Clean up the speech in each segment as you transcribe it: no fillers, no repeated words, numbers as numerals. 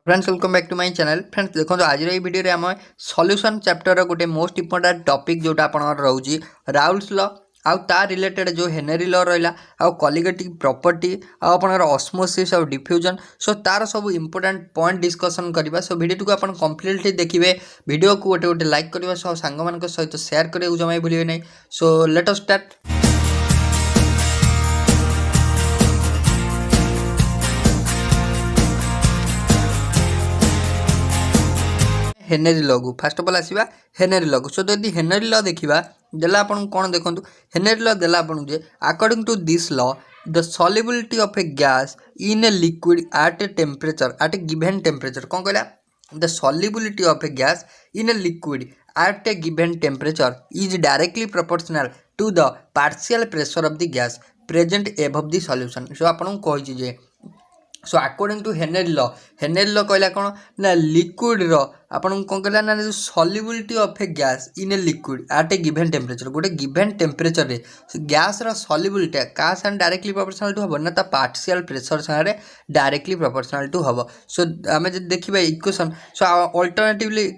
Friends welcome back to my channel. Friends देखो आज ये वीडियो रे आम सॉल्यूशन चैप्टर गोटे मोस्ट इंपोर्टेंट टॉपिक जोटा आपन रोची राउल्स लॉ आउ ता रिलेटेड जो हेनरी लॉ रहा आउ कॉलिगेटिव प्रॉपर्टी आउ आपन ऑस्मोसिस आउ डिफ्यूजन सो तार सब इंपोर्टेंट पॉइंट डिस्कशन करबा। सो वीडियो को आपन कंप्लीटली देखिए, वीडियो को गोटे गोटे लाइक करबा सो सांग मान सहित शेयर करने जमा भूलिए नहीं। So let us start. Henry law को फास्ट अफ ऑल आसवा हेनरी लॉ को। सो यदि हेनरी लॉ देखा देला आपन कौन देखो हेनरी लॉ देला आपन जे according to this law the solubility of a gas in a liquid at a temperature at a given temperature कौन कहला the solubility of a gas in a liquid at a given temperature is directly proportional to the partial pressure of the gas present above the solution. So आपन कहि जे so according to Henry law कहला कौन ना liquid रो आपन कौन कहला ना solubility of a gas in a liquid at a given temperature गोटे गिवन टेम्परेचर रे गैस रो सॉल्युबिलिटी का साथ डायरेक्टली प्रोपोर्शनल टू हबो ना ता पार्शियल प्रेशर सारे डायरेक्टली प्रोपोर्शनल टू हबो। सो आमे जे देखिबा इक्वेशन सो अल्टरनेटिवली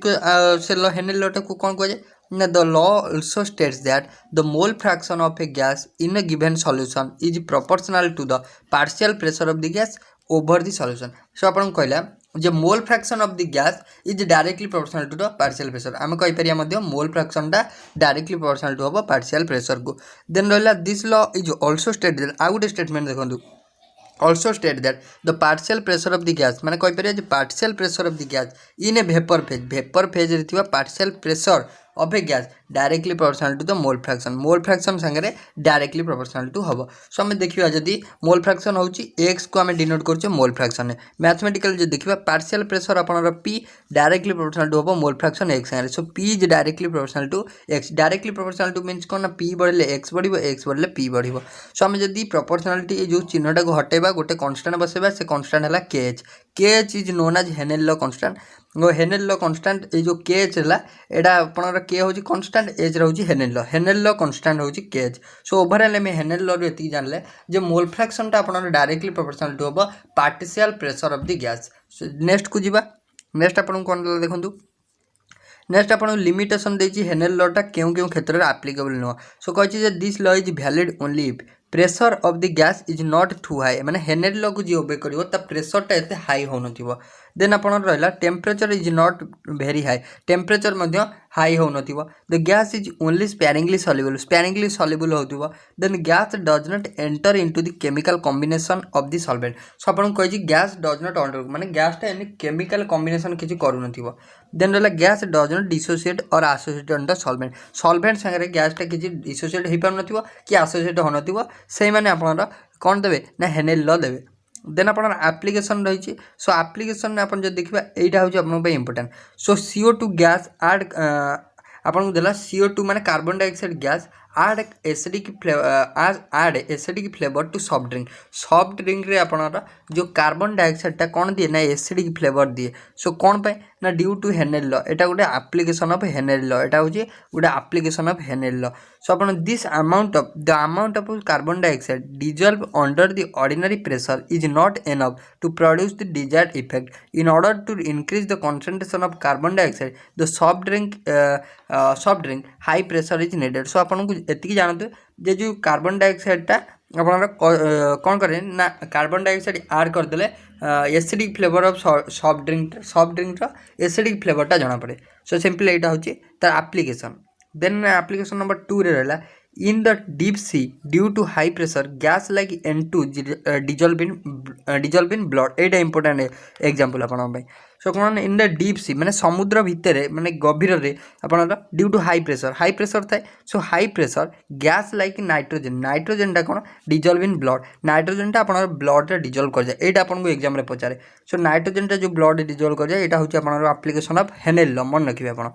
से लॉ हेनरी लॉ को कौन कहे ना the law also states that the mole fraction of a gas in a given solution is proportional to the partial pressure of the gas over the solution। so आपन कहला जे mole fraction of the gas is directly proportional to the partial pressure आम कहि परिया मध्य mole fraction टा directly proportional to हबो partial pressure को। देन रहला this law is also stated आ गुटे स्टेटमेंट देखंतु also state that the partial pressure of the gas माने कहि परिया जे partial pressure of the gas in a vapour phase रे थिबा partial pressure of a gas directly proportional to the mole fraction संगे डायरेक्टली प्रोपोर्शनल टू हबो। So हमें देखिबा जदी मोल फ्रैक्शन होची x को हमें डिनोट करछे मोल फ्रैक्शन ने मैथमेटिकल जे देखिबा पार्शियल प्रेशर आपनर p डायरेक्टली प्रोपोर्शनल टू हबो मोल फ्रैक्शन x संगे। So p is directly proportional to x directly proportional to means कोन ना p बढ़ले x बढ़िबो x बढ़ले p बढ़िबो। सो हमें जदी प्रोपोर्शनलिटी जो चिन्हटा को हटेबा गोटे कांस्टेंट बसेबा से कांस्टेंट हला kh is known as Henry law constant Henry law constant ए जो kh हला एडा आपनर k होची कांस्टेंट एज रहउची हेनरी लॉ कांस्टेंट होची kh। सो ओवरऑल में हेनरी लॉ रे एती जानले जे मोल फ्रैक्शन ता आपनर डायरेक्टली प्रोपोर्शनल टू हबो partial pressure of the gas. So next को जीवा नेक्स्ट आपन कोन देखंतु नेक्स्ट आपन लिमिटेशन देछि हेनरी लॉ टा केउ केउ क्षेत्र रे एप्लीकेबल नो। सो कहछि जे this law is valid only if pressure of the gas is not too high माने हेनरी लॉ को जी ओबे करिवो ता प्रेशर टा एते हाई होनथिवो। देन आपन रहला temperature is not very high temperature मध्य हाई होनथिवो the gas is only sparingly soluble होथिवो। Then gas does not enter into the chemical combination of the solvent. So आपन कहछि गैस डज नॉट एंटर माने gas टा any chemical combination किछि करूनथिवो। Then रहला गैस डज नॉट डिसोसिएट और associate on the solvent संगे गैस टा किछि डिसोसिएट हे पारनथिवो कि एसोसिएट होनथिवो से माने आपनर कोन देबे ना हेनरी लॉ देबे। देन अपन एप्लीकेशन रही। सो एप्लीकेशन में आपन जो देखिबा एटा होची आपन पे इंपोर्टेंट। सो CO2 गैस ऐड आपन को देला CO2 माने carbon dioxide gas add acidic flavour to soft drink रे आपन जो कार्बन डाइऑक्साइड ता कोन दिए ना एसिडिक फ्लेवर दिए। सो कोन पे ना ड्यू टू हेनरी लॉ एटा गोटे एप्लीकेशन ऑफ हेनरी लॉ एटा होची गोटे application of Henry law. So अपन this amount of carbon dioxide dissolve under the ordinary pressure is not enough to produce the desired effect in order to increase the concentration of carbon dioxide the soft drink high pressure is needed. So अपन को एतिकी जानते जे जो carbon dioxide टा अपन कौन करें ना carbon dioxide add करदेले acidic flavour of soft drink acidic flavour टा जाना पड़े। सो सिंपली एटा होची तार एप्लीकेशन। देन एप्लीकेशन नंबर 2 रे रहला in the deep sea due to high pressure gas like N2 dissolve in blood Etah important example आपन भाई। सो कोन इन द डीप सी माने समुद्र भितर माने गभीर रे आपन ड्यू टू हाई प्रेशर थाए। So high pressure gas like nitrogen टा कोन डिजॉल्व इन ब्लड नाइट्रोजन टा आपन ब्लड रे डिजॉल्व कर जाए एटा आपन को एग्जाम रे पचारे। सो नाइट्रोजन टा जो ब्लड रे डिजॉल्व कर जाए एटा होची आपन एप्लीकेशन ऑफ हेनरी लॉ मन रखिबे आपन।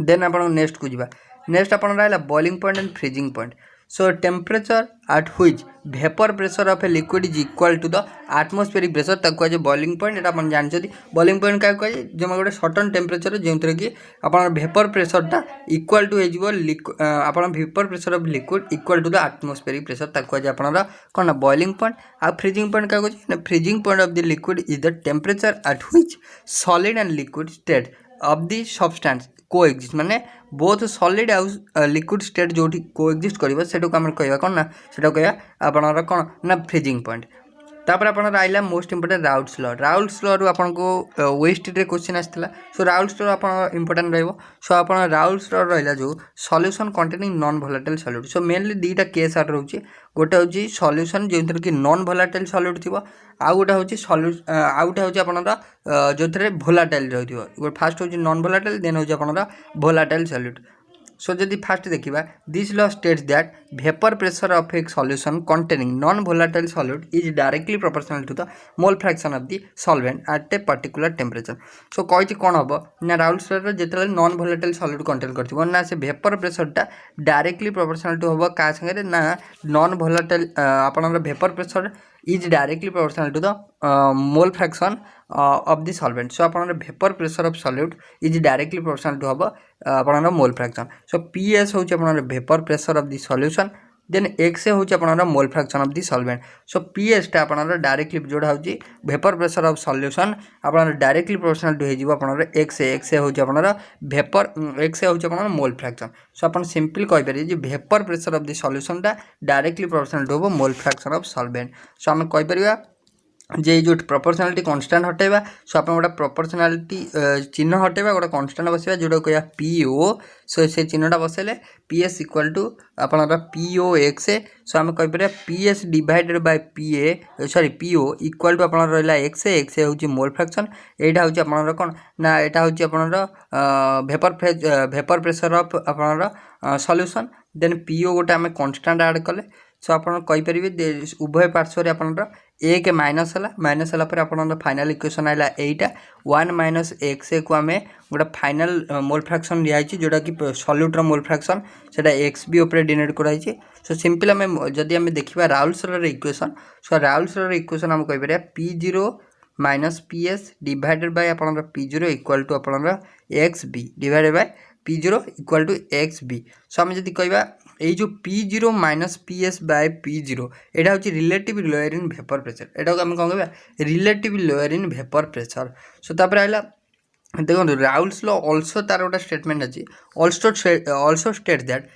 देन आपन नेक्स्ट को जीवा नेक्स्ट आपन रहला boiling point and freezing point. So temperature at which vapour pressure of a liquid is equal to the atmospheric pressure ताको कहे बॉइलिंग पॉइंट। एटा अपन जानछथि बॉइलिंग पॉइंट क्या कहे जो गोटे सर्टन टेम्परेचर जो कि अपन वेपर प्रेशरटा इक्वल टू हो अपन vapour pressure of liquid equal to the atmospheric pressure ताको कहे अपन कौन बॉइलिंग पॉइंट। आ फ्रीजिंग पॉइंट क्या कहे freezing point of the liquid is the temperature at which solid and liquid state of the substance coexist माने both solid आउ liquid state जो कोएक्जिस्ट करिवो सेटो आम कहवा कौन ना सेटा कहवा आपनर कौन ना फ्रीजिंग पॉइंट। तापर आपन आइला most important Raoult's law. Raoult's law रु आपन को वेस्ट रे क्वेश्चन आस्थिला। सो राउल्ट्स लॉ आपन इंपोर्टेंट रहइबो। सो आपन राउल्ट्स लॉ रहइला जो solution containing non volatile solute. So mainly दीटा केस आर रहउची गोटे होची सॉल्यूशन जेंतर कि नॉन वोलेटाइल सॉल्यूट थिबो आ गोटे होची आ गोटे होची आपनर जोथरे वोलेटाइल रहथिबो। फर्स्ट होची नॉन वोलेटाइल देन होची आपनर वोलेटाइल सॉल्यूट। सो जदि फास्ट देखा this law states that vapour pressure of a solution containing non volatile solute is directly proportional to the mole fraction of the solvent at a particular temperature. So कही कौन हम ना Raoult's law जो non volatile solute contain कर ना से vapour प्रेशरटा directly proportional to हम क्या संगे ना नॉन वोलेटाइल आपन vapour pressure is directly proportional to the mole fraction of the solvent. So अपन vapour pressure of solute is directly proportional to हम अपन मोल फ्रैक्शन। सो पीएस होची अपन vapour pressure of the solution then X होची अपन mole fraction of the solvent. So PS टा अपन directly जोड़ा होची वेपर प्रेशर ऑफ सॉल्यूशन अपन डायरेक्टली प्रोपोर्शनल टू हेजिवो अपन एक्स होची अपन वेपर एक्स होची अपन मोल फ्रैक्शन। सो अपन सिंपल कहि पारि जे vapour pressure of the solution टा directly proportional to mole fraction of solvent. So हम कहि परिबा जे जो प्रोपोर्शनालिटी कांस्टेंट हटेबा। सो आप गोटे प्रोपोर्शनालिटी चिन्ह हटेबा गोटे कांस्टेंट बसवा जोटा कह पीओ। सो से चिन्हटा बसैले पीएस इक्वल टू अपन पीओ एक्स। सो आम कहीपर PS divided by PA sorry PO equal to अपन रहा एक्स एक्स हूँ मोल फ्रैक्शन। यहाँ हूँ अपन कौन ना यहाँ हूँ अपन वेपर प्रेशर ऑफ अपन सॉल्यूशन देन पीओ गोटे आम कांस्टेंट ऐड कले। सो आप कहीपर उभय पार्श्वर अपन एक माइनस है अपन फाइनल इक्वेशन आइला एटा 1 माइनस एक्स को आम गोटे फाइनल मोल फ्रैक्शन दिखाई जोटा कि सॉल्यूटर मोल फ्रैक्शन से एक्स बी उपर डिनोट कराई। सो सिंपल आम जदि आम देखा Raoult's law equation. So Raoult's law equation आम कहीपर P zero minus P S divided by अपन पी जीरो इक्वल टू अपन X B divided by P zero equal to X B. So आम जदि कहवा ये जो P zero minus P S by P zero यहाँ हूँ relative lower in vapour pressure. यहाँ आम कौन कह relative lower in vapour pressure. So तापर आइला देखो राउल्ट्स लॉ ऑल्सो तार गोटे स्टेटमेंट अच्छी also state that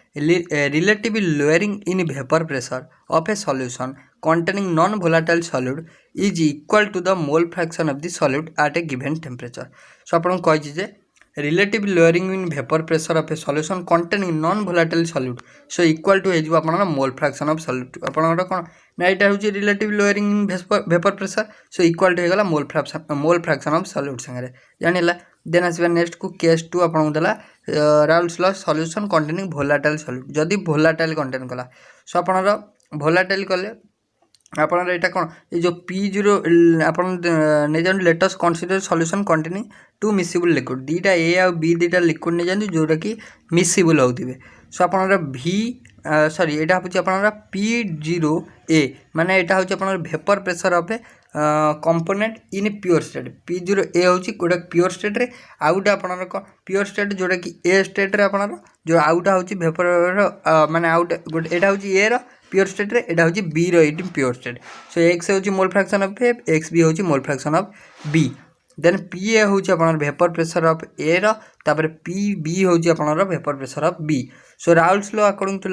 relative lowering in vapour pressure of a solution containing non-volatile solute is equal to the mole fraction of the solute at a given temperature. So आपन कहि जे relative lowering in vapor pressure of a solution containing non-volatile solute so equal to हेजु आपन mole fraction of solute आपन कोन ना एटा होची relative lowering in vapor pressure so equal to हेगला mole fraction of solute संगे जानिला। देन आसबा नेक्स्ट को case 2 आपन देला Raoult's law solution containing volatile solute जदी volatile कंटेन कला सो आपन volatile कले आपन एटा कोन ए जो P0 आपन ने जान let us consider solution containing two miscible liquid दीटा ए और बी दीटा लिक्विड ने जान जोटा कि मिसिबल होतिबे। सो आपन V सॉरी एटा होची आपन P0A माने एटा होची आपन vapour pressure of a component in pure state. P0A होची गोटा प्योर स्टेट रे आउटा आपन प्योर स्टेट जोटा कि ए स्टेट रे आपन जो आउटा होची वेपर माने आउट गोटा एटा होची ए रो प्योर स्टेट रे एटा होची बी रो it pure state. So X होची mole fraction of A X B होची mole fraction of B. Then P A होची आपन वेपर प्रेशर ऑफ ए रो तापर पी बी होची आपन vapour pressure of B. So Raoult's law according to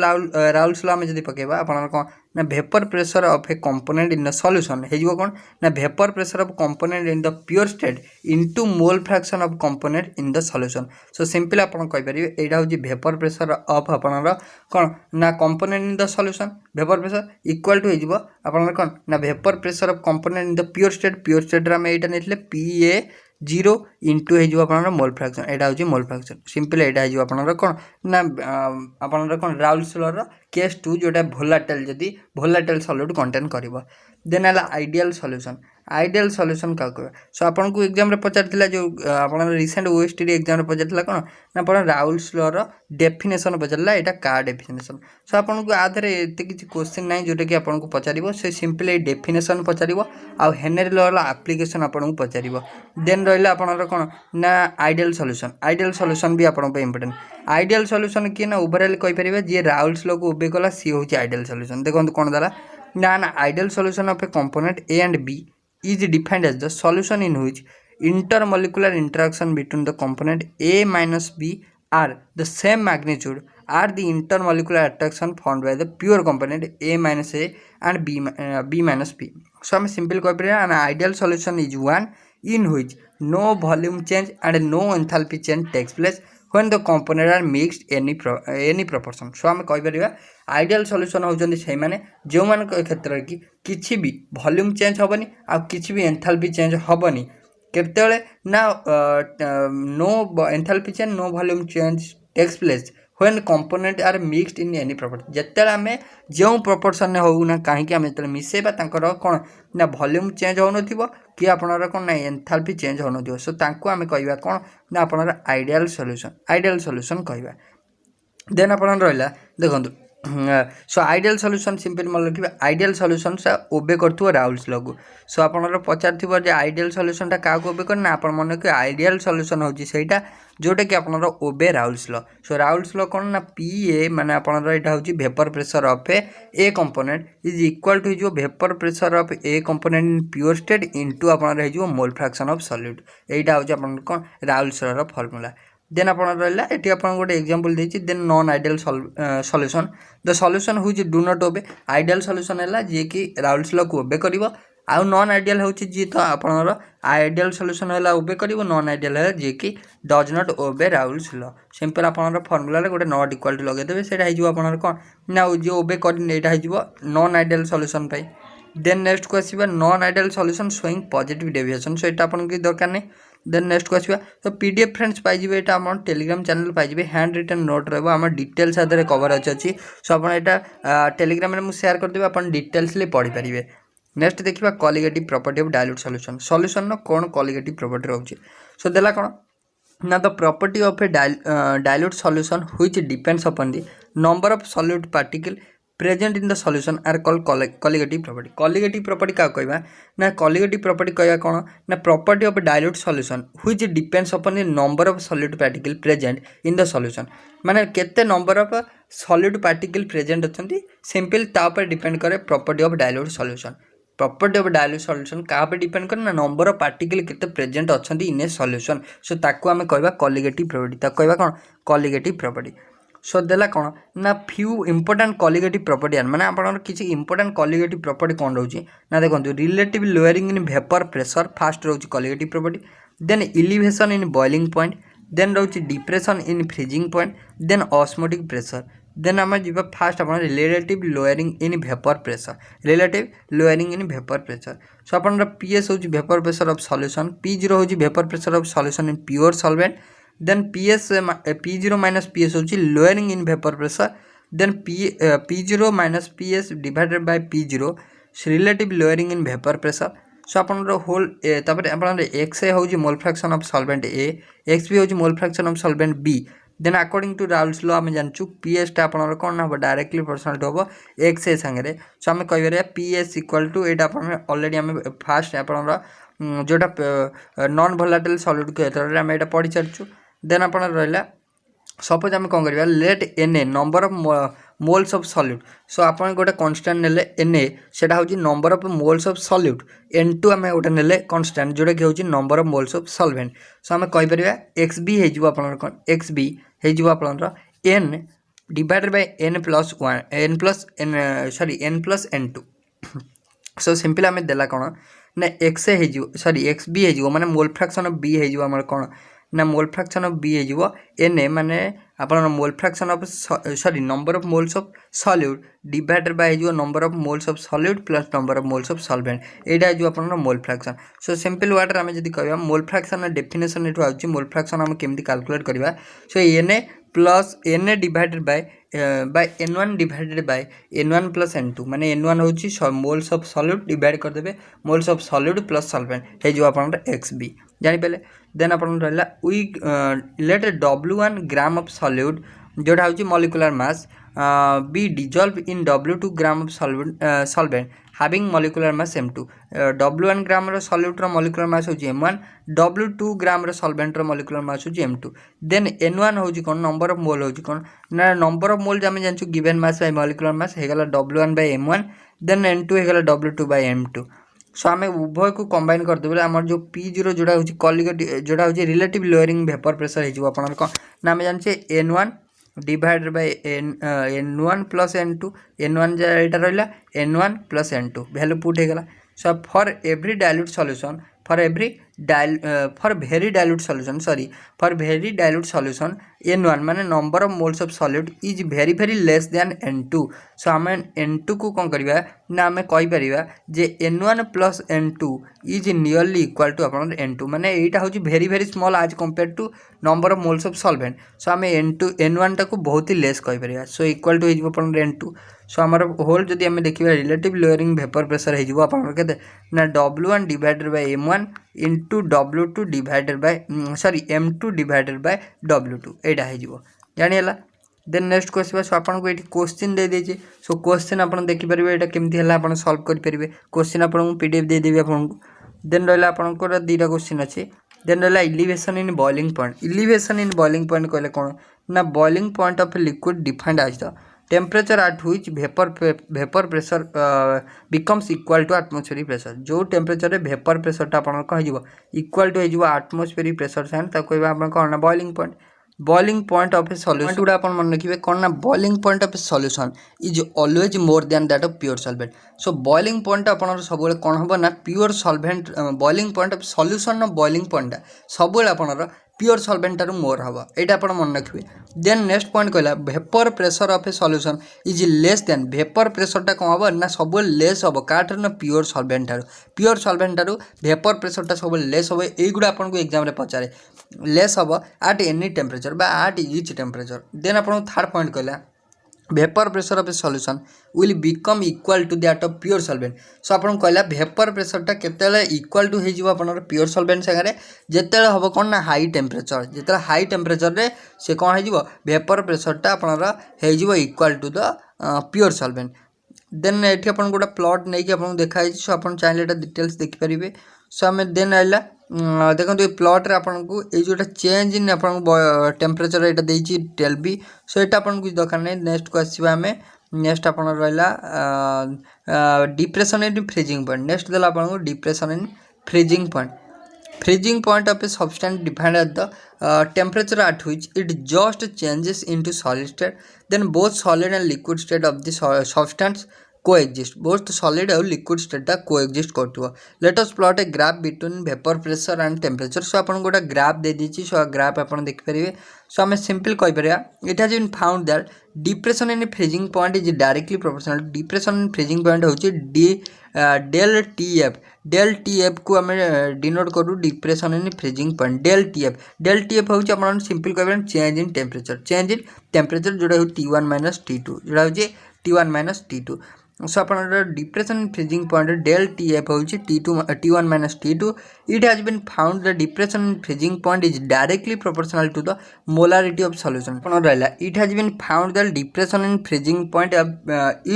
Raoult's law में जदी पकेबा आपन कोन ना vapour pressure of a component in the solution हेजिवो कोन ना vapour pressure of component in the pure state into mole fraction of component in the solution. So simple आपन कहि परिबे एटा होची वेपर प्रेशर ऑफ आपन कोन ना component in the solution vapour pressure equal to हेजिवो आपन कोन ना vapour pressure of component in the pure state रा में एटा नेतले पीए 0 इंटू हेजिवो आपन मोल फ्रैक्शन एटा होची मोल फ्रैक्शन सिंपल एटा हेजिवो आपन कोन ना आपन कोन राउल्ट्स लॉ रो केस 2 जोटा वोलेटाइल जदी वोलेटाइल सॉल्यूट कंटेन करिवो। देन आला आइडियल सॉल्यूशन आइडियल सॉल्यूशन क्या कहबा सो आपन को एग्जाम रे पचारथिला जो आपन रिसेंट ओएसटी एग्जाम रे पचारथिला कोन ना आपन राउल्स लॉ रो डेफिनेशन पचारला एटा का डेफिनेशन सो आपन को आधरे एते किछि क्वेश्चन नै जोटा कि आपन को पचारिबो से सिंपली डेफिनेशन पचारिबो आ हेनरी लॉ रो एप्लीकेशन आपन को पचारिबो देन रहिला आपन रो कोन ना आइडियल सॉल्यूशन भी आपन पे इंपोर्टेंट आइडियल सॉल्यूशन कि ना ओवरऑल कहि परिबे जे राउल्स लॉ को ओबे कला सी होची आइडियल सॉल्यूशन देखो कोन दला ना ideal solution of a component A and B is defined as the solution in which intermolecular interaction between the component A minus B are the same magnitude are the intermolecular attraction formed by the pure component A minus A and B minus B. So I'm simple an ideal solution is one in which no volume change and no enthalpy change takes place when the component are mixed any proportion. So आम कहीपर ideal solution होउछन्ती से माने जो मान क्षेत्र की किछि भी volume change होबनी आ किछि भी एंथैल्पी चेंज होबनी केतेले ना no enthalpy change no volume change takes place when component are mixed in any property जेतेले आमे जो प्रोपोर्शन ने हो ना काहे कि आमे जेतेले मिसेबा तांकर कोन ना वॉल्यूम चेंज हो नथिबो कि आपनर कोन ना एंथैल्पी चेंज हो नथिबो सो तांको आमे कहबा कोन ना आपनर आइडियल सॉल्यूशन कहबा देन आपन रहला देखंतु सो आइडियल सॉल्यूशन सिंपल मन रखिबा आइडियल सॉल्यूशन से ओबे करथुवा राउल्स लॉ को सो आपनर पचारथिबो जे आइडियल सॉल्यूशन टा का को ओबे करना आपन मन के आइडियल सॉल्यूशन होची सेटा जोटा कि आपनर obey Raoult's law so Raoult's law कोन ना पीए माने आपनर एटा होची vapour pressure of a component is equal to जो vapour pressure of a component in pure state into आपनर हे जो मोल फ्रैक्शन ऑफ सॉल्यूट एटा होची आपन कोन राउल्स लॉ रो फार्मूला देन आपन रहला एटी आपन गोटे एग्जांपल देछि then non ideal solution the solution which do not obey ideal solution हैला जे कि राउल्स लॉ को ओबे करिवो आ नॉन आइडियल होछि जे तो आपनर आइडियल सॉल्यूशन हैला ओबे करिवो नॉन आइडियल है जे कि does not obey Raoult's law simple आपनर फार्मूला रे गोटे नॉट इक्वल टू लगे देबे सेटा हे जो आपनर कोन ना जे ओबे करिन एटा हे जो नॉन आइडियल सॉल्यूशन पाई देन नेक्स्ट को आसीबा non ideal solution showing positive deviation so एटा आपन के दरकार नै देन नेक्स्ट को आसीबा तो पीडीएफ फ्रेंड्स पाई जिवे एटा हमर टेलीग्राम चैनल पाई जिवे हैंड रिटन नोट रहबो हमर डिटेल्स आधरे कवर अछि सो अपन एटा टेलीग्राम रे मु शेयर कर देबे अपन डिटेल्स ले पढि परिबे नेक्स्ट देखिबा colligative property of dilute solution न कोन कॉलिगेटिव प्रॉपर्टी रहउछि सो देला कोन ना the property of a dilute solution which depends upon the number of solute particle present in the solution are called colligative property का कहबा ना कॉलिगेटिव प्रॉपर्टी कहबा कोन ना property of dilute solution which depends upon the number of solute particle present in the solution माने केते number of solute particle present अछंती simple ता पर डिपेंड करे प्रॉपर्टी ऑफ डाइल्यूट सॉल्यूशन का पे डिपेंड करे ना नंबर ऑफ पार्टिकल केते प्रेजेंट अछंती इन ए सॉल्यूशन सो ताको हमें कहबा कॉलिगेटिव प्रॉपर्टी ता कहबा कोन कॉलिगेटिव प्रॉपर्टी सो देला कोन ना फ्यू इंपोर्टेंट कॉलिगेटिव प्रॉपर्टी माने आपन किछि इंपोर्टेंट कॉलिगेटिव प्रॉपर्टी कोन रहउछि ना देखंतु relative lowering in vapour pressure first रहउछि colligative property then elevation in boiling point then रहउछि depression in freezing point then osmotic pressure then आम जी फास्ट आप relative lowering in vapour pressure so आप पीएस हूँ vapour pressure of solution P0 हूँ vapour pressure of solution in pure solvent then P0 minus PS हूँ lowering in vapour pressure then P0 minus PS divided by P0 relative lowering in vapour pressure so आप होल तापर आप x हूँ mole fraction of solvent A x भी हूँ mole fraction of solvent B then according to Raoult's law आम जानचु PS टा आपन कौन हम डायरेक्टली प्रोपोर्शनल हम एक्स ए सांगे सो आम कह पीएस इक्वल टू एटा ऑलरेडी आम फास्ट आपन जोटा नॉन वोलेटाइल सॉलिड के क्षेत्र में एटा पढ़ी सारिछु देन आपन रहला सपोज आम कौन करवा let N A number of moles of solute so आप गोटे कांस्टेंट नेले एन ए सेटा हूँ number of moles of solute N2 आम गोटे नेले कांस्टेंट जोटा कि हूँ number of moles of solvent so आम कहीपर एक्स बी हो एक्स बी हो N divided by N plus N2 so simple आम देला कौन ना एक्स हो एक्स बी हो माने मोल फ्रैक्शन ऑफ बी हो कौन ना मोल फ्रैक्शन ऑफ बी हो Na माने आपन mole fraction of sorry number of moles of solute divided by जो number of moles of solute plus number of moles of solvent एटा जो आपन mole fraction so simple word आम जब कहवा मोल फ्रैक्शन डेफिनेशन एठू आउची मोल फ्रैक्शन आम केमती कैलकुलेट करबा so Na plus Na divided by n1 divided by n1 plus n2 माने n1 होची मोल्स ऑफ सॉल्यूट डिवाइड कर देबे moles of solute plus solvent हे जो आपन xb जानि पहले देन अपन रहला we let W1 gram of solute जोटा होची molecular mass be dissolve in W2 gram of solvent having molecular mass m2 W1 gram रो सॉल्यूट रो मॉलिक्यूलर मास होची m1 W2 ग्राम रो सॉल्वेंट रो मॉलिक्यूलर मास होची m2 देन n1 होची कोन number of मोल होची कोन ना नंबर ऑफ मोल जामे जानछु given mass by molecular mass हे गला W1 bye m1 then n2 हे गला W2 बाय m2 सो आम उभय को कंबाइन कर देबे हमर जो P0 जोड़ा होची कॉलिगेट जोड़ा होची रिलेटिव लोअरिंग वेपर प्रेशर हे जो आपन को ना हम जानछे n1 divided by n1 plus n2 n1 एटा रहला n1 plus n2 value put हे गला so for every dilute solution for very dilute solution n1 माने number of moles of solute is very less then n2 सो आम n2 को कौन करवा ना आम कहि परिबा जे n1 plus n2 is nearly equal to अपन n2 माने एटा होची very small as compare to number of moles of solvent so आम n1 टाको बहुत ही लेस कहि परिबा सो इक्वल टू हो अपन n2 सो आमर होल जदि आम देखिबा रिलेटिव लोअरिंग वेपर प्रेशर हो अपन केते ना W1 divided by m1 into W2 divided by sorry m2 divided by W2 एटा हो जानिला देन नेक्स्ट क्वेश्चन सो आपन को एठी क्वेश्चन दे देजे सो क्वेश्चन आपन देखि परिबे एटा केमथि हला आपन सॉल्व कर परिबे क्वेश्चन आपन को पीडीएफ दे देबे आपन को देन रहला आपन को दीटा क्वेश्चन अछि देन रहला एलिवेशन इन बॉइलिंग पॉइंट कहले कोन ना boiling point of liquid defined as the temperature at which vapour pressure becomes equal to atmospheric pressure जो टेम्परेचर रे वेपर प्रेशर टा आपन कहि जिवो इक्वल टू हे जिवो एटमॉस्फेरिक प्रेशर सेन ता कहबा आपन कोन ना boiling point of a solution गुडा अपन मन रखिबे कोन ना boiling point of a solution is always more than that of pure solvent so boiling point अपन सब बेले कोन हबो ना pure solvent boiling point of solution ना बॉइलिंग पॉइंट सब बेले अपन प्योर सॉल्वेंट टारू मोर हबो एटा अपन मन रखिबे देन नेक्स्ट पॉइंट कहला vapour pressure of a solution is less than vapour pressure टा कोन हबो ना सब लेस हबो काटर ना प्योर सॉल्वेंट टारू वेपर प्रेशर टा सब लेस हबो एई गुडा अपन को एग्जाम रे पचारे लेस हबो एट एनी टेम्परेचर बा एट ईच टेम्परेचर देन अपन थर्ड पॉइंट कहला vapour pressure of a solution will become equal to that of pure solvent so आपन कहला वेपर प्रेशर टा केतेले इक्वल टू हे जिवो आपन प्योर सॉल्वेंट संगे जेतेले हबो कोन ना हाई टेम्परेचर रे से कोन हे जिवो वेपर प्रेशर टा आपन हे जिवो equal to the pure solvent then एठी अपन गोटा प्लॉट नै कि आपन देखाइ सो आपन चाहिले एटा डिटेल्स देखि परिबे सो हमें देन आइला देखो ये प्लॉट रे आपन को ए जोटा चेंज इन आपन टेम्परेचर एटा देछि टेलबी सो एटा आपन कुछ दरकार नै नेक्स्ट को आसीबा हमें नेक्स्ट आपन रहला depression in freezing point next देला आपन को depression in freezing point of a substance defined at the temperature at which it just changes into solid state then both solid and liquid state of the substance coexist both solid और liquid state टा coexist करथुवा let us plot a graph between vapor pressure and temperature so अपन गोटा graph दे दीची सो graph अपन देख परिबे सो हमें simple कहि परिया it has been found that depression in a freezing point is directly proportional depression in freezing point होची del tf को हमें denote करू depression in freezing point del tf होची अपन सिंपल कहबे चेंज इन टेम्परेचर जोड़ा हो T1 - T2 जोड़ा हो T1 - T2 so upon depression in freezing point del tf होची T1 - T2 it has been found the depression in freezing point is directly proportional to the molarity of solution अपन रहला it has been found that depression in freezing point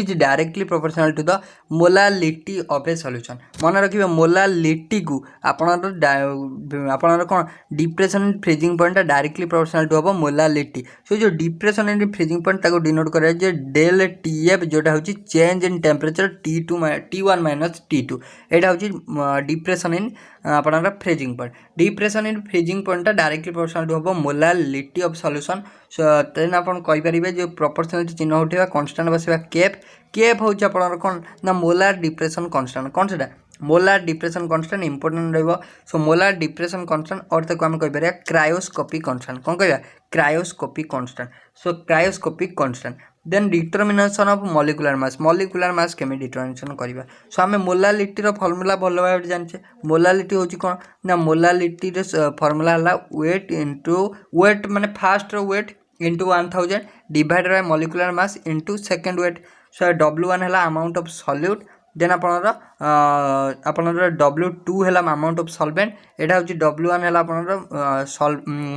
is directly proportional to the molality of a solution मन रखिबे molality को अपन कोन depression in freezing point directly proportional to हबो molality so जो depression in freezing point ताको denote करे जे del tf जोटा होची change in temperature T1 - T2 एटा होची डिप्रेशन इन अपन freezing point depression in freezing point directly proportional to हबो molality of solution so then अपन कहि परिबे जे प्रोपोर्शनलिटी चिन्ह उठेबा कांस्टेंट बसेबा केफ होची अपन कोन ना मोलार डिप्रेशन कांस्टेंट कोन सेटा मोलार डिप्रेशन कन्स्टांट इंपोर्टेंट रहिबो। सो मोलार डिप्रेशन कन्स्टांट और ताको हम कहि परिया क्रायोस्कोपिक कन्स्टांट कोन कहया cryoscopic constant. So cryoscopic constant then determination of molecular mass केमे डिटरमिनेशन करबा। सो हमें मोलालिटी रो फार्मूला भलो भाबे जानछे। मोलालिटी होची कोन ना मोलालिटी रो फार्मूला हला वेट इनटू वेट माने फास्ट रो weight into 1000 divided by molecular mass into second weight. So W1 हला अमाउंट ऑफ सॉल्यूट देन आपनर W2 है अमाउंट ऑफ सॉल्वेंट एटा हूँ W1 है आपनर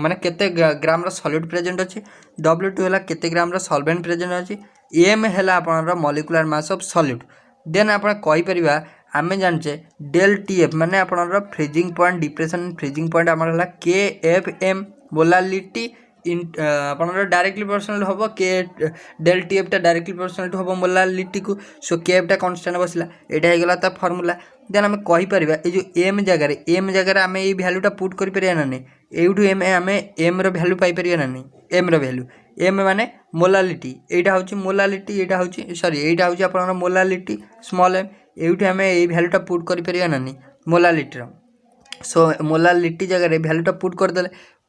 माने केते ग्राम रो सॉल्यूट प्रेजेंट अच्छी W2 है केते ग्राम रो सॉल्वेंट प्रेजेंट अच्छी M है आपनर molecular mass of solute then आपन कहि परिबा आमे जानचे डेल TF माने आपनर freezing point depression freezing point आमर हला KFM मोलालिटी इन आपनर डायरेक्टली प्रोपोर्शनल होबो के डेल TF टा डायरेक्टली प्रोपोर्शनल होबो मोलालिटी को। सो KF टा कांस्टेंट बसला एटा हे गेला ता फार्मूला देन आमे कहि परिबा ए जो M जगह आमे ए वैल्यूटा पुट करि परिया ना नै एउठु आमे M रो वैल्यू पाई परिया ना नै M रो वैल्यू M माने मोलालिटी एटा होची मोलालिटी एटा होची सॉरी एटा होची आपनर मोलालिटी स्मॉल m एउठु आमे ए वैल्यूटा पुट करि परिया ना नै मोलालिटी रो। सो मोलालिटी जगह वैल्यूटा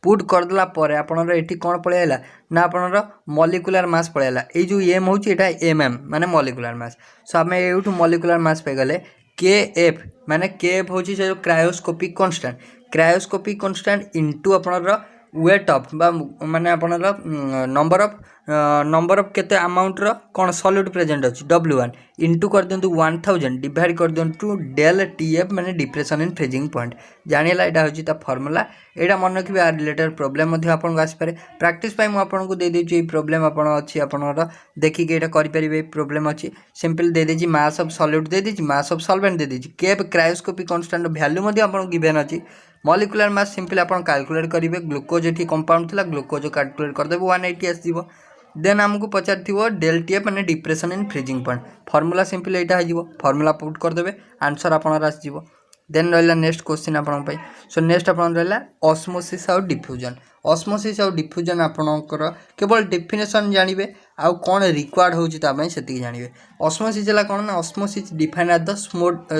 पुट करदेला परे आपनर एठी कोन पळेला ना आपनर मॉलिक्यूलर मास पळेला ए जो m होची एटा mm माने मॉलिक्यूलर मास। सो हमें एउठु मॉलिक्यूलर मास पे गले kf माने kf होची जो क्रायोस्कोपिक कांस्टेंट इनटू आपनर वेट ऑफ बा माने आपनर नंबर ऑफ केते अमाउंट रो कोन सॉल्यूट प्रेजेंट अछि W1 इनटू कर दियंतु 1000 डिवाइड कर दियंतु डेल TF माने डिप्रेशन इन फ्रीजिंग पॉइंट जानिला एटा होची ता फार्मूला एटा मन रखिबे आ रिलेटेड प्रॉब्लम मध्ये आपन आसी पारे प्रैक्टिस पाई म आपन को दे देची ए प्रॉब्लम आपन अछि आपनर देखि के एटा करि परिबे प्रॉब्लम अछि सिंपल दे देची मास ऑफ सॉल्यूट दे देची मास ऑफ सॉल्वेंट दे देची केफ क्रायोस्कोपिक कांस्टेंट वैल्यू मध्ये आपन गिवन अछि मॉलिक्यूलर मास सिंपल आपन कैलकुलेट करिवे ग्लूकोज एठी कंपाउंड थिला ग्लूकोज कैलकुलेट कर देबो 180 आसी जीवो देन हमको पचार डेल TF माने depression in freezing point formula simple एटा हो फार्मूला पुट कर देबे आंसर आपनर आसी जीवो। देन रहिला नेक्स्ट क्वेश्चन आपन पई। सो नेक्स्ट आपन रहिला ऑस्मोसिस और डिफ्यूजन आपनकर केवल डेफिनेशन जानिबे आ कोन रिक्वायर्ड होची ता पई सेति जानिबे। ऑस्मोसिस हला कोन ना osmosis define as the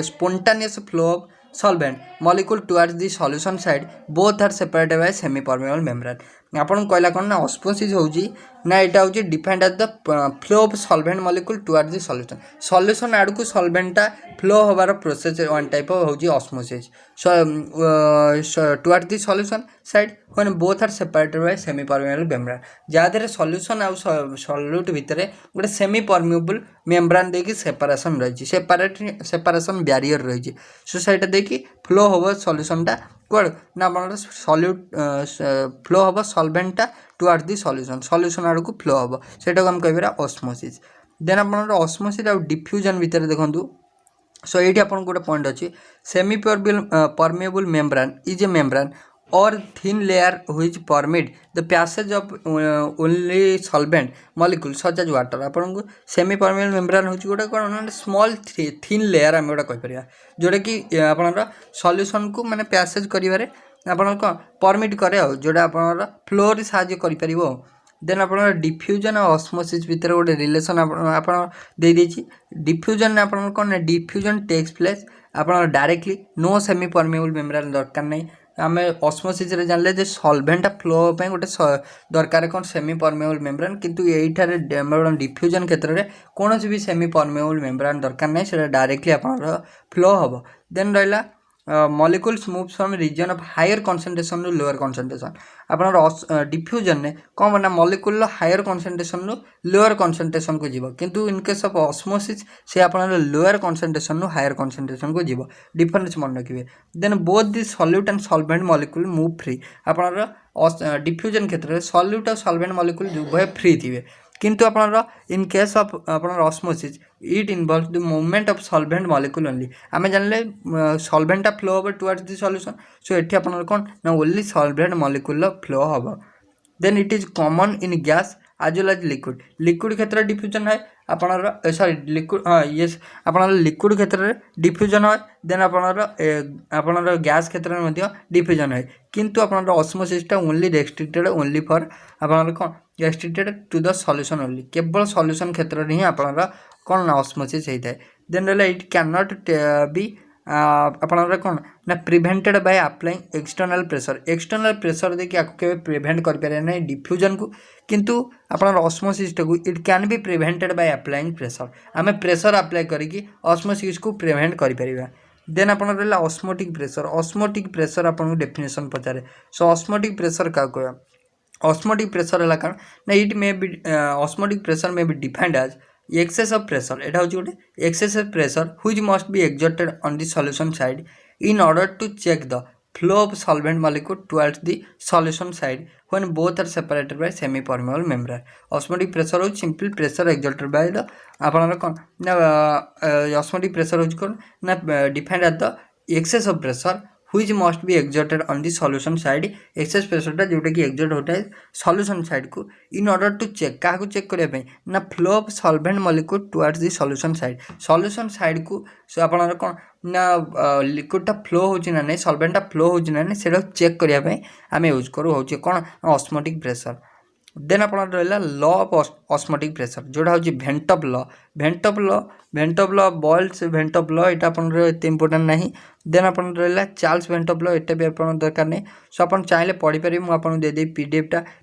spontaneous flow of solvent molecule towards the solution side both are separated by semi permeable membrane। आपन कहला कोन ना ऑस्मोसिस होची ना एटा होची defined as the flow of solvent molecule towards the solution आड़ को सॉल्वेंटा फ्लो होबार प्रोसेस वन टाइप ऑफ होची osmosis. So towards the solution side when both are separated by semi permeable membrane जा देरे सॉल्यूशन आ सॉल्यूट भितरे गोटे सेमी परमेबल मेम्ब्रेन देकी सेपरेशन रहिची सेपरेशन बैरियर रहिची। सो सेटा देकी फ्लो होबो सॉल्यूशनटा कोड ना आपन सॉल्यूट फ्लो होबो सॉल्वेंटा टुवर्ड्स द सॉल्यूशन आड़ को फ्लो होबो सेटा को हम कहबेरा ऑस्मोसिस। देन आपन ऑस्मोसिस और डिफ्यूजन भितरे देखंतु। सो एठी आपन गोटे पॉइंट अछि semi permeable membrane is a membrane or thin layer which permit the passage of only solvent molecule such as water। आपन को सेमी परमेबल मेम्ब्रेन होची गोटे कोन स्मॉल थिन लेयर हम गोटे कहि परिया जोडे कि आपन सॉल्यूशन को माने पैसेज करिवारे आपन को परमिट करे हो जोडे आपन फ्लो रे साहाय्य करि परिबो। देन आपन डिफ्यूजन और ऑस्मोसिस भीतर गोटे रिलेशन आपन दे देछि डिफ्यूजन ने आपन कोन डिफ्यूजन टेक्स प्लेस आपन directly no semi permeable membrane दरकार नै आम ऑस्मोसिस रे जानले जे सॉल्वेंट फ्लो पे गोटे दरकार कौन सेमी परमेबल मेम्ब्रेन किंतु एठारे डिफ्यूजन क्षेत्र में कौन भी सेमी परमेबल मेम्ब्रेन दरकार नहीं से डायरेक्टली आपन फ्लो हम। देन रहा molecules move from region of higher concentration to lower concentration आपन डिफ्यूजन ने कौन बना molecule higher concentration to lower concentration को जीव किंतु इन केस ऑफ ऑस्मोसिस से आपन lower concentration to higher concentration को जीव डिफरेंस मन रखिए। Then both the solute and solvent molecule move free आपन डिफ्यूजन क्षेत्र में सॉल्यूट और सॉल्वेंट मॉलिक्यूल उभय फ्री थे किंतु आपन इन केस ऑफ आपन osmosis it involve the movement of solvent molecule only आम जानले सॉल्वेंटा फ्लो हम टुवर्ड्स द सॉल्यूशन। सो एठी आपन कोन ना ओनली सॉल्वेंट मॉलिक्यूल फ्लो हम। Then it is common in gas as well as liquid क्षेत्र डिफ्यूजन है आपन सॉरी लिक्विड हाँ यस आपन लिक्विड क्षेत्र में डिफ्यूजन है। देन आपन गैस क्षेत्र में डिफ्यूजन है किंतु आपन osmosis only restricted only for आपन कोन restricted to the solution only केवल सॉल्यूशन क्षेत्र में ही आपन कौन ऑस्मोसिस होता है। Then it can not be आपणकर कौन ना prevented by applying external pressure देखिए आपको केवे प्रिभेंट कर ना डिफ्यूजन को किंतु आपनर ऑस्मोसिस को it can be prevented by applying pressure आम प्रेशर अप्लाई करके ऑस्मोसिस को प्रिभेंट कर देन आप रहा ऑस्मोटिक प्रेशर आपको डेफिनेशन पचारे सो ऑस्मोटिक प्रेशर क्या कह ऑस्मोटिक प्रेशर है कारण ना it may be osmotic pressure may be defined as excess of pressure एटा हूँ गोटे excess of pressure which must be exerted on the solution side in order to check the flow of solvent molecule towards the solution side when both are separated by semi permeable membrane osmotic pressure हो simple pressure exerted by the आपन कौन ना osmotic pressure हो कौन ना defined as the excess of pressure which must be exerted on the solution side excess pressure जोटा कि exert होता है सॉल्यूशन साइड को इन ऑर्डर टू चेक क्या चेक करने ना flow of solvent molecule towards the solution side को आप कौन ना लिक्विडटा फ्लो होची ना नहीं सॉल्वेंटटा फ्लो होची ना नहीं सेटा चेक करने आम यूज करूँ हूँ कौन ऑस्मोटिक प्रेशर देन आप रहा लॉ ऑफ ऑस्मोटिक प्रेशर जोटा हूँ भेंट ऑफ लॉ बॉयल्स भेंट ऑफ लॉ यहाँ आप इंपोर्टेंट नहीं देन आप रहा चार्ल्स भेंट ऑफ लॉ यहाँ भी आप दरकार नहीं सो आप चाहिए पढ़ी पारे मुझे देदेवी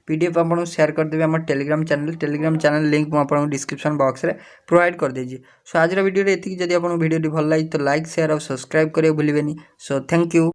पीडीएफ आपको शेयर करदेवी आम टेलीग्राम चैनल लिंक मुझे डिस्क्रिप्शन बॉक्स में प्रोवाइड कर देजी सो आज वीडियो ये जब आपको वीडियो भल लगे तो लाइक शेयर और सब्सक्राइब करें भूलें सो थैंक यू।